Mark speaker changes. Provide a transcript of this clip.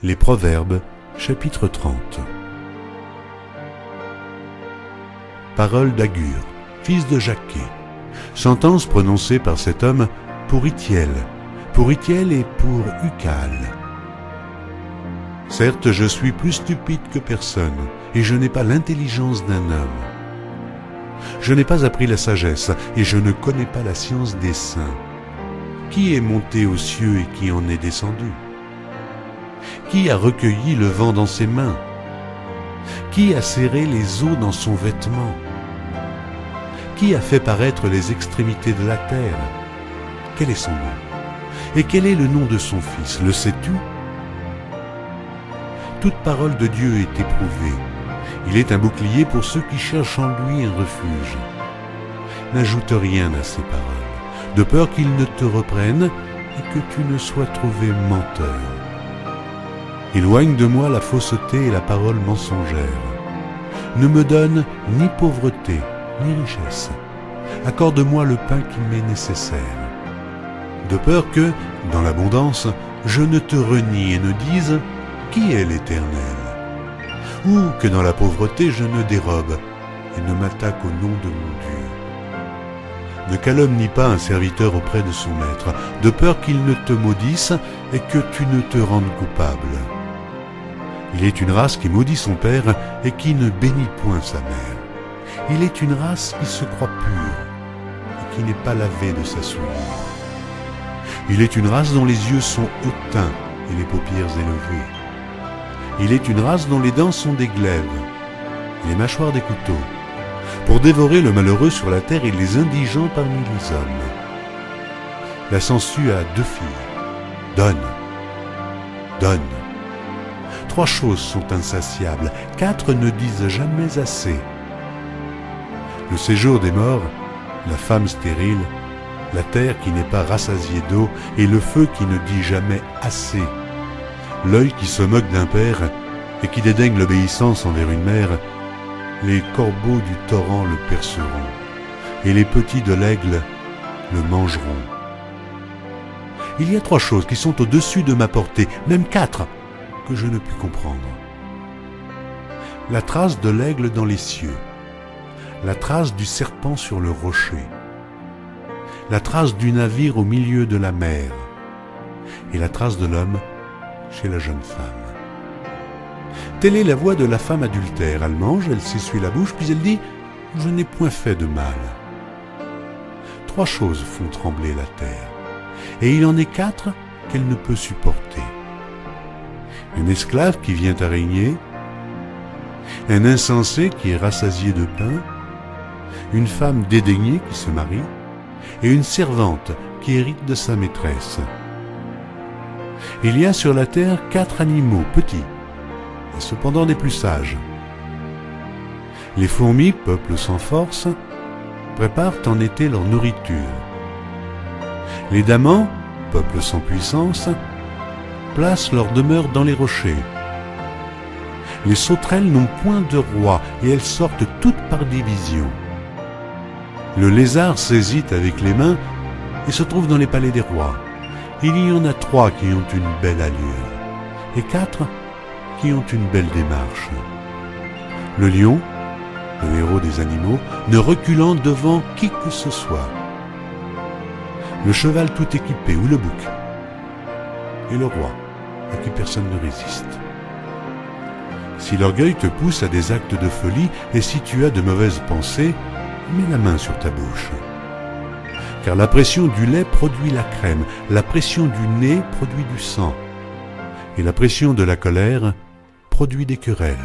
Speaker 1: Les Proverbes, chapitre 30. Parole d'Agur, fils de Jaquet. Sentence prononcée par cet homme pour Ithiel et pour Ucal. Certes, je suis plus stupide que personne, et je n'ai pas l'intelligence d'un homme. Je n'ai pas appris la sagesse, et je ne connais pas la science des saints. Qui est monté aux cieux et qui en est descendu? Qui a recueilli le vent dans ses mains? Qui a serré les eaux dans son vêtement? Qui a fait paraître les extrémités de la terre? Quel est son nom? Et quel est le nom de son fils? Le sais-tu? Toute parole de Dieu est éprouvée. Il est un bouclier pour ceux qui cherchent en lui un refuge. N'ajoute rien à ces paroles, de peur qu'ils ne te reprennent et que tu ne sois trouvé menteur. Éloigne de moi la fausseté et la parole mensongère. Ne me donne ni pauvreté, ni richesse. Accorde-moi le pain qui m'est nécessaire. De peur que, dans l'abondance, je ne te renie et ne dise « Qui est l'Éternel ?» Ou que dans la pauvreté je ne dérobe et ne m'attaque au nom de mon Dieu. Ne calomnie pas un serviteur auprès de son maître, de peur qu'il ne te maudisse et que tu ne te rendes coupable. Il est une race qui maudit son père et qui ne bénit point sa mère. Il est une race qui se croit pure et qui n'est pas lavée de sa souillure. Il est une race dont les yeux sont hautains et les paupières élevées. Il est une race dont les dents sont des glaives et les mâchoires des couteaux, pour dévorer le malheureux sur la terre et les indigents parmi les hommes. La sangsue a 2 filles. Donne, donne. 3 choses sont insatiables, 4 ne disent jamais assez. Le séjour des morts, la femme stérile, la terre qui n'est pas rassasiée d'eau et le feu qui ne dit jamais assez. L'œil qui se moque d'un père et qui dédaigne l'obéissance envers une mère, les corbeaux du torrent le perceront et les petits de l'aigle le mangeront. Il y a 3 choses qui sont au-dessus de ma portée, même 4, que je ne puis comprendre. La trace de l'aigle dans les cieux, la trace du serpent sur le rocher, la trace du navire au milieu de la mer et la trace de l'homme chez la jeune femme. Telle est la voix de la femme adultère. Elle mange, elle s'essuie la bouche, puis elle dit « Je n'ai point fait de mal ». 3 choses font trembler la terre, et il en est 4 qu'elle ne peut supporter. Un esclave qui vient à régner, un insensé qui est rassasié de pain, une femme dédaignée qui se marie, et une servante qui hérite de sa maîtresse. Il y a sur la terre 4 animaux petits, et cependant des plus sages. Les fourmis, peuple sans force, préparent en été leur nourriture. Les damans, peuple sans puissance, placent leur demeure dans les rochers. Les sauterelles n'ont point de roi, et elles sortent toutes par division. Le lézard saisit avec les mains et se trouve dans les palais des rois. Il y en a 3 qui ont une belle allure, et 4 qui ont une belle démarche. Le lion, le héros des animaux, ne reculant devant qui que ce soit. Le cheval tout équipé, ou le bouc, et le roi, à qui personne ne résiste. Si l'orgueil te pousse à des actes de folie, et si tu as de mauvaises pensées, mets la main sur ta bouche. Car la pression du lait produit la crème, la pression du nez produit du sang, et la pression de la colère produit des querelles.